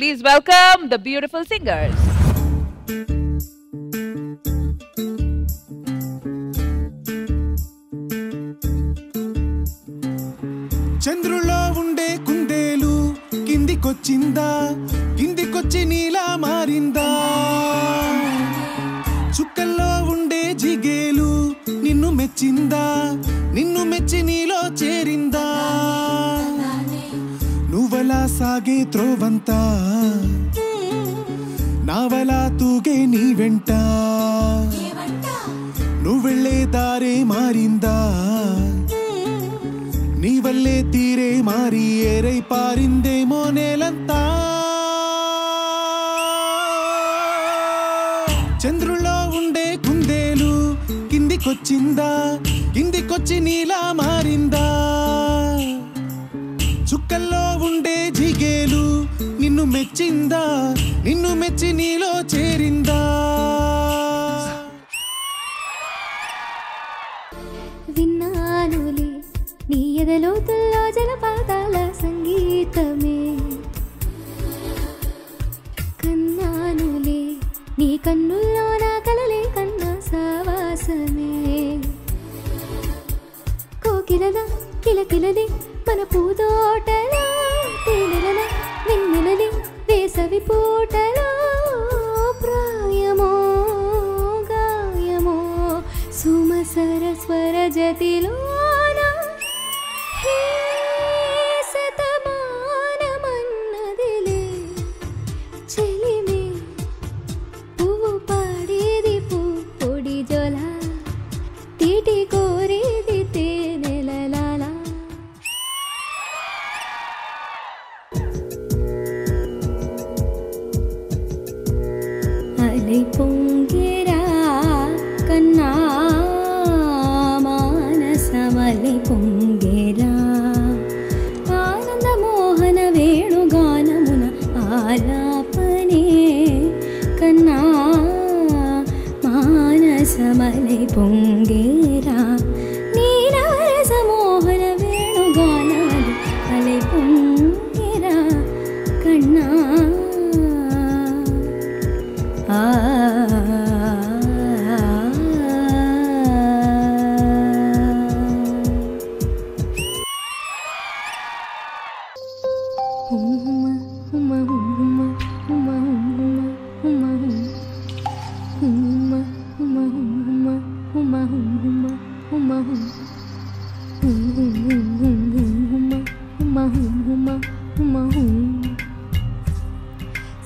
Please welcome the beautiful singers. చంద్రులో ఉండే కుందేలు కిందికొచ్చిందా, కిందికొచ్చి నీలా మారిందా. చుక్కల్లో ఉండే జిగేలు నిన్ను మెచ్చిందా, నిన్ను మెచ్చి నీలో చేరిందా. నువ్వలా సాగే త్రోవంతా నావలా తూగే నీ వెంట. నువ్వెళ్ళే దారే మారిందా, నీ వల్లే తీరే మారి ఏరై పారిందేమో నేలంతా. చంద్రులో ఉండే కుందేలు కిందికొచ్చిందా, కిందికొచ్చి నీలా మారిందా. చుక్కల్లో ఉండే జిగేలు నిన్ను మెచ్చిందా, నిన్ను మెచ్చి నీలో చేరిందా. విన్నానులే నీ ఎదలోతుల్లో జలపాతాల సంగీతమే, కన్నానులే నీ కన్నుల్లో నా కలలే కన్నా సావాసమే. కోకిలల కిలకిలది మన పూతోటలో, తేనెలల వెన్నెలది వేసవి పూటలో. ప్రాయమో గాయమో సుమసర స్వర జతిలో పొంగేరా కన్నా మానసమలై పొంగేరా. ఆనంద మోహన వేణుగానమున ఆలాపనే కన్నా మానసమలై పొంగేరా. నీరస మోహన వేణుగానమున అలై పొంగేరా కన్నా.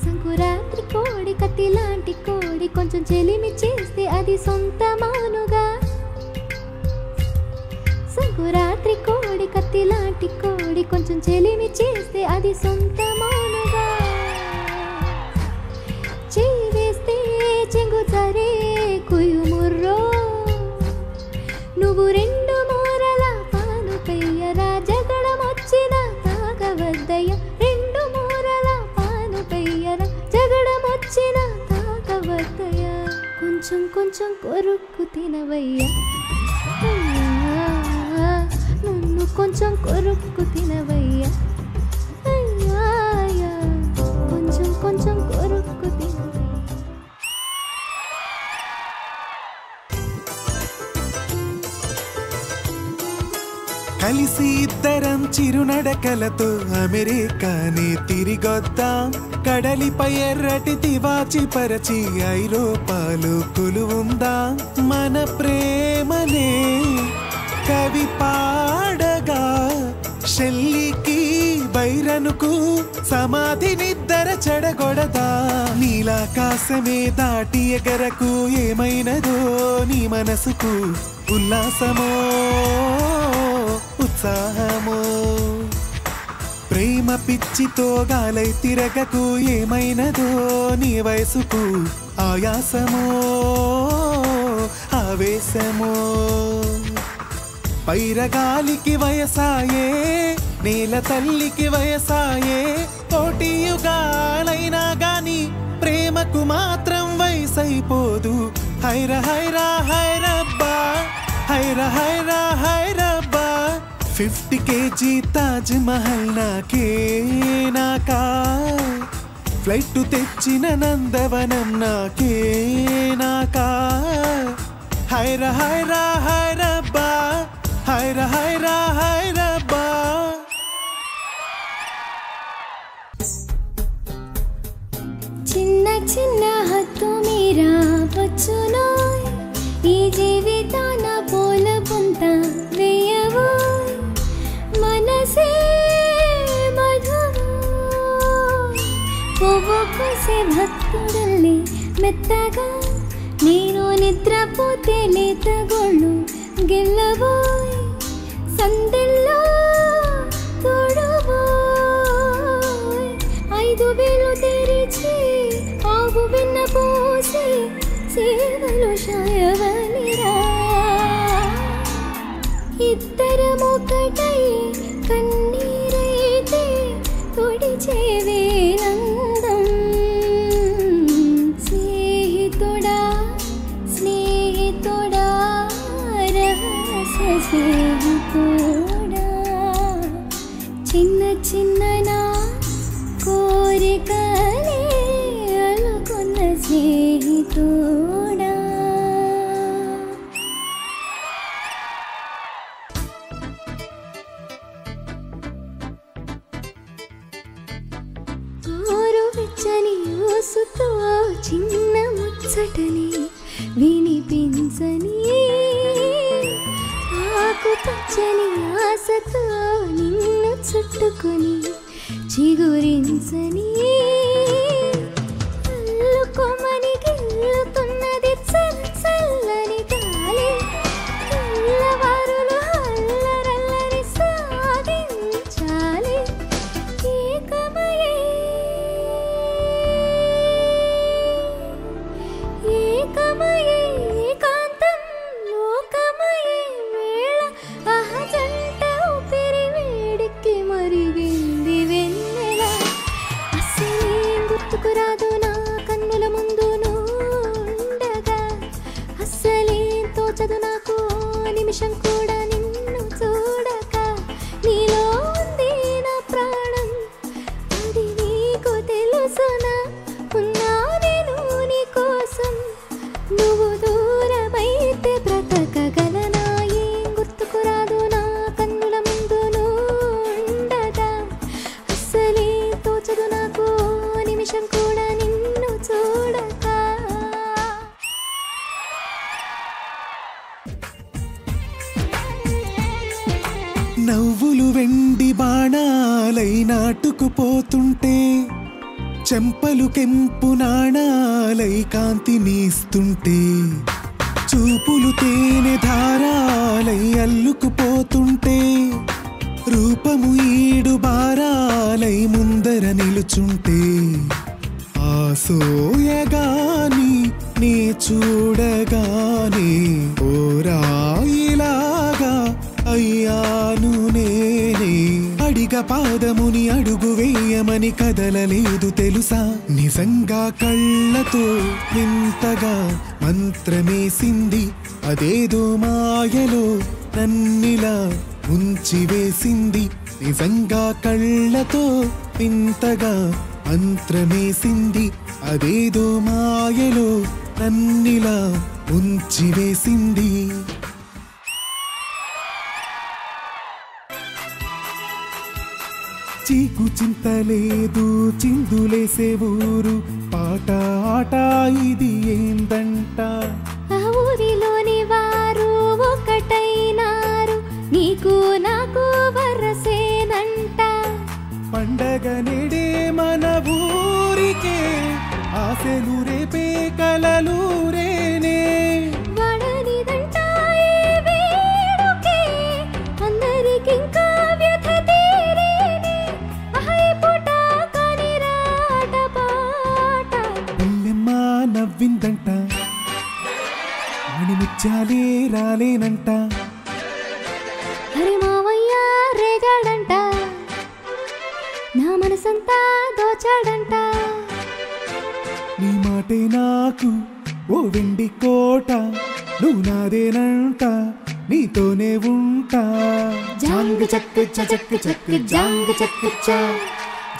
సంకురాత్రి కోడి కత్తి లాంటి కోడి కొంచెం చెలిమి చేస్తే అది సొంతమానుగా. సంకురాత్రి కోడి కత్తి లాంటి కోడి కొంచెం చెలిమి చేస్తే అది సొంతమానుగా. చెయ్యి వేస్తే చెంగుతారే కుయుముర్రో, నువ్వు రెండు మూరల పాను పెయ్యరా. జగడమొచ్చిన తాగవద్దయ్య, రెండు మూరల పాను పెయ్యరా. జగడమొచ్చిన తాగవద్దయ్య, కొంచెం కొంచెం కొరుక్కు తినవయ్యా. నన్ను కొంచెం కొరుక్కు తినవయ్యా. కొంచెం కొంచెం కొరుక్కు తినవయ్యా. కలిసి ఇద్దరం చిరునడకలతో అమెరికాని తిరిగొద్దాం. కడలిపై ఎర్రటి తివాచి పరచి ఐరోపాలు కొలువుందాం. మన ప్రేమనే కవి పాడగా షెల్లీకి బైరనుకు సమాధి నిద్దర చెడగొడదా. నీలాకాశమే దాటి ఎగరకు ఏమైనదో నీ మనసుకు ఉల్లాసమో ఉత్సాహమో. ప్రేమ పిచ్చితో గాలై తిరగకు ఏమైనదో నీ వయసుకు ఆయాసమో ఆవేశమో. పైరగాలికి వయసాయే, నేల తల్లికి వయసాయే. కోటియుగాలైనా గాని ప్రేమకు మాత్రం వయసైపోదు. హైర హైరా హైరబ్బా, హైర హైరా హైరబ్బా. 50 kg తాజ్ మహల్ నాకే నాకా. ఫ్లైట్ తెచ్చిన నందవనం నాకే నాకా హైరా హైరా హైరబ్బా హైరా హైరా హైరబ్బా చిన్న చిన్న హత్తు మీరా వచ్చునో ఈ జీవితాన పోల పుంత వేయవో మనసే మధువు పువ్వు కోసే భక్తుడల్లి మెత్తగా నేను నిద్రపోతే లేత గోళ్ళు గిల్లబోయ్ సందెల్లో తోడబోయ్ 5 వేలు తెరిచి ఆవు వెన్న పోసి సేవలు శాయవలిరా ఇద్దరమొకటై కన్నీరైతే తొడిచే వేనందం స్నేహితుడా స్నేహితుడా రహస్య స్నేహితుడా చిన్న చిన్న నా కోరికలే అలుకున్న స్నేహితుడా గోరువెచ్చని ఊసుతో చిన్న ముచ్చటని వినిపించని ఆకుపచ్చని ఆశతో నిన్ను చుట్టుకొని చిగురించని అల్లుకోమని గిల్లుతున్నది చల్లని గాలి తెల్లవారులు అల్లరల్లరి సాగించాలి ఏకమయే ఏకాంతం లోకమయే వేళ అహజంట ఊపిరి వేడికి మరిగింది వెన్నెల అస్సలేం గుర్తుకురాదు నా కన్నుల ముందు నుండగా అస్సలేం తోచదు నాకు నిమిషం కూడా నిన్ను చూడక నీలో ఉంది నా ప్రాణం అది నీకు తెలుసునా ఉన్నా నేను నీ కోసం నువ్వు దూరమైతే బ్రతకగలనా ఏం గుర్తుకురాదు నా కన్నుల ముందు నుండగా అస్సలే తోచదు నాకు నిమిషం కూడా నిన్ను చూడక నవ్వులు వెండి బాణాలై నాటుకుపోతుంటే చెంపలు కెంపు నాణాలై కాంతినిస్తుంటే చూపులు తేనె ధారాలై అల్లుకుపోతుంటే రూపము ఈడు బారాలై ముందర నిలుచుంటే ఆసోయగాని నీ చూడగానే ఓరాయిలాగా అయ్యాను నేనే అడిగ పాదముని అడుగు వేయమని కదలలేదు తెలుసా నిజంగా కళ్ళతో వింతగా మంత్రమేసింది అదేదో మాయలో నన్నిలా ముంచివేసింది నిజంగా కళ్ళతో వింతగా మంత్రమేసింది అదేదో మాయలో నన్నిలా ముంచివేసింది చీకు చింతలేదు చిందులేసే ఊరు పాట ఆట ఇది ఏందంట ఆ ఊరిలోని వారు ఒకటైనారు నీకు నాకు వరసేనంట పండగ నేడే మన ఊరికే ఆశలు రేపే కలలూరేనే వడనిదంట ఈ వేడుకే అందరికింకా వ్యథ తీరేనే అహై పూట కాని రాట పాట పుల్లెమ్మ నవ్విందంట మణిముత్యాలే రాలేనంట హరి మావయ్య రేగాడంట నా మనసంతా దోచాడంట నీ మాటే నాకు ఓ వెండి కోట నువ్వు నాదేనంట నీతోనే ఉంటా జాంగ్ చక్ చక్ చక్ జాంగ్ చక్ చా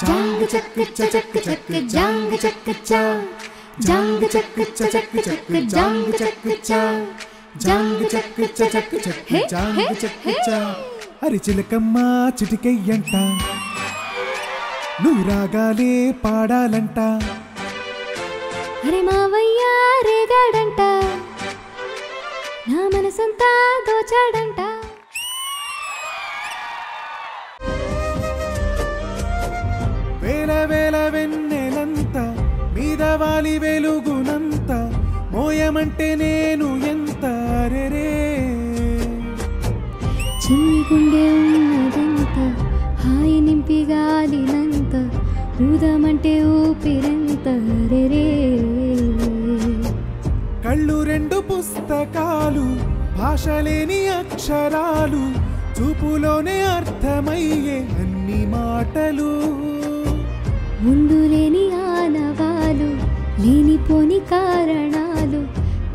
జాంగ్ చక్క చక్క చక్క జాంగ్ చక్క చా జాంగ్ చక్క చక్క చక్క జాంగ్ చక్క చా జాంగ్ చక్క చక్క చక్క జాంగ్ చక్క చా అరి చిలకమ్మ చిటికెయ్యంట నువ్వు రాగాలే పాడాలంట అరే మావయ్య రేగాడంట నా మనసంతా దోచాడంట వేల వేల వెన్నెలంత మీద వాలి వెలుగునంత మోయమంటే నేను ఎంత రే చిన్ని గుండె ఉన్నదంత హాయి నింపి గాలినంత ఊదమంటే ఊపిరంత రే కళ్ళు రెండు పుస్తకాలు భాషలేని అక్షరాలు చూపులోనే అర్థమయ్యే అన్ని మాటలు ముందు లేని ఆనవాలు లేనిపోని కారణాలు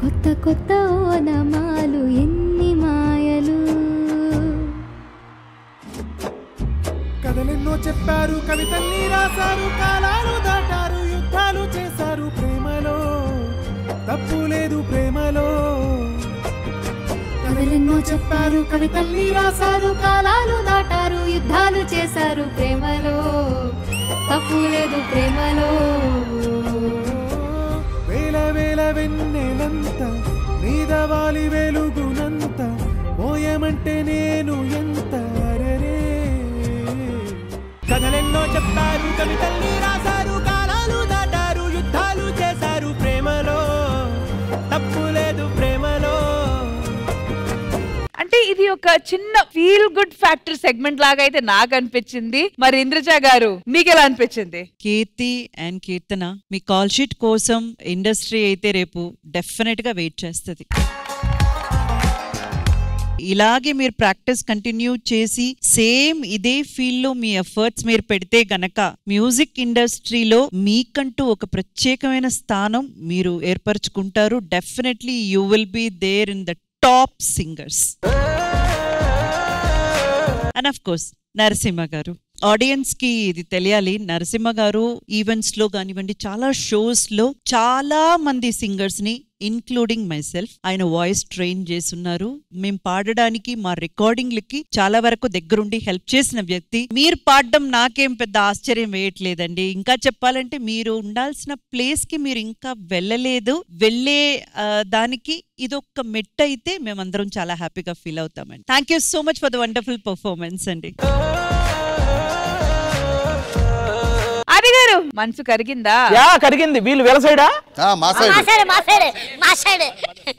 కొత్త కొత్త ఓనమాలు ఎన్ని మాయలు కథలెన్నో చెప్పారు కవితల్ని రాశారు కాలాలు దాటారు యుద్ధాలు చేశారు ప్రేమలో తప్పు లేదు ప్రేమలో కథలెన్నో చెప్పారు కవితల్ని రాశారు కాలాలు దాటారు యుద్ధాలు చేశారు ప్రేమలో తప్పు లేదు ప్రేమలో వేల వేల వెన్నెలంత మీద వాలి వెలుగునంత మోయమంటే నేను ఎంత రే కథలెన్నో చెప్పారు కవితల్ని రాశారు కాలాలు దాటారు యుద్ధాలు చేశారు ప్రేమలో తప్పు లేదు ప్రేమలో. అంటే ఇది ఒక చిన్న ఫీల్ గుడ్ ఫ్యాక్టర్ సెగ్మెంట్ లాగా అయితే నాకు అనిపించింది. మరి ఇంద్రజ గారు మీకు ఎలా అనిపించింది? కీర్తి అండ్ కీర్తన మీ కాల్ షీట్ కోసం ఇండస్ట్రీ అయితే రేపు డెఫినెట్ గా వెయిట్ చేస్తుంది. ఇలాగే మీరు ప్రాక్టీస్ కంటిన్యూ చేసి సేమ్ ఇదే ఫీల్డ్ లో మీ ఎఫర్ట్స్ మీరు పెడితే గనక మ్యూజిక్ ఇండస్ట్రీలో మీకంటూ ఒక ప్రత్యేకమైన స్థానం మీరు ఏర్పరచుకుంటారు. Definitely you will be there in the top singers. And of course Narasimha garu, audience కి ఇది తెలియాలి, నరసింహ గారు ఈవెంట్స్ లో కానివ్వండి చాలా షోస్ లో చాలా మంది సింగర్స్ ని ఇన్క్లూడింగ్ మై సెల్ఫ్ ఆయన వాయిస్ ట్రైన్ చేస్తున్నారు. మేము పాడడానికి మా రికార్డింగ్లకి చాలా వరకు దగ్గరుండి హెల్ప్ చేసిన వ్యక్తి. మీరు పాడడం నాకేం పెద్ద ఆశ్చర్యం వేయట్లేదండి. ఇంకా చెప్పాలంటే మీరు ఉండాల్సిన ప్లేస్ కి మీరు ఇంకా వెళ్ళలేదు. వెళ్ళే దానికి ఇదొక్క మెట్ అయితే మేమందరం చాలా హ్యాపీగా ఫీల్ అవుతామండి. Thank you so much for the wonderful performance అండి. ఆది గారు మనసు కరిగిందా? యా కరిగింది. వీళ్ళు వీళ్ళ సైడా?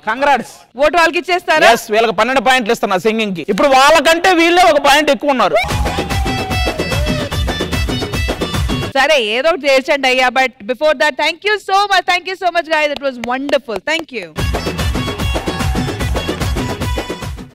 కంగ్రాట్స్. ఓటు వాళ్ళకి ఇచ్చేస్తారా? yes, వీళ్ళకి 12 పాయింట్లు ఇస్తున్నా సింగింగ్ కి. ఇప్పుడు వాళ్ళకంటే వీళ్ళే ఒక పాయింట్ ఎక్కువ ఉన్నారు. సరే ఏదో ఒకటి చేర్చండి అయ్యా. But before that thank you so much guys. It was wonderful. Thank you.